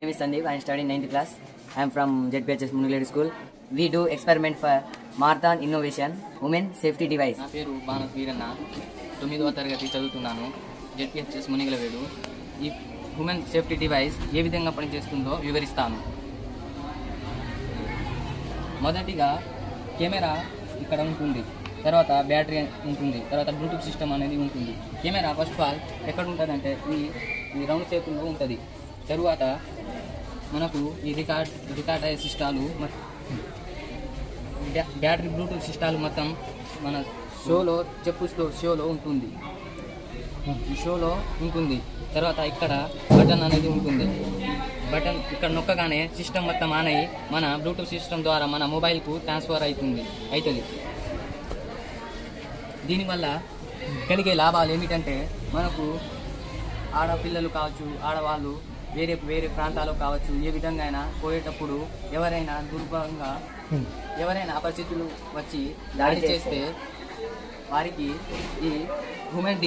My name is Sandeep. I am studying 9th class. I am from ZPHS Munigleri School. We do experiment for marathon innovation, women safety device. నా పేరు బాణస్ వీరన్న 9వ తరగతి చదువుతున్నాను ZPHS మునిగలవేడు. ఈ women safety device ఏ విధంగా పనిచేస్తుందో వివరిస్తాను. మొదటిగా camera ఇక్కడ ఉంటుంది, తర్వాత బ్యాటరీ ఉంటుంది, తర్వాత బ్లూటూత్ సిస్టమ్ అనేది ఉంటుంది. కెమెరా ఫస్ట్ ఆఫ్ ఆల్ ఎక్కడ ఉంటుందంటే ఈ రౌండ్ షేప్లో ఉంటుంది. తరువాత మనకు ఈ రికార్డ్ అయ్యే సిస్టాలు, బ్యాటరీ బ్లూటూత్ సిస్టాలు మొత్తం మన షోలో ఉంటుంది. ఈ షోలో ఉంటుంది. తర్వాత ఇక్కడ బటన్ అనేది ఉంటుంది. బటన్ ఇక్కడ నొక్కగానే సిస్టమ్ మొత్తం ఆన్ అయ్యి మన బ్లూటూత్ సిస్టమ్ ద్వారా మన మొబైల్కు ట్రాన్స్ఫర్ అవుతుంది. దీనివల్ల కలిగే లాభాలు ఏమిటంటే, మనకు ఆడపిల్లలు కావచ్చు, ఆడవాళ్ళు వేరే ప్రాంతాలు కావచ్చు, ఏ విధంగా అయినా పోయేటప్పుడు ఎవరైనా అపరిచితులు వచ్చి దాడి చేస్తే వారికి ఈ ఉమెన్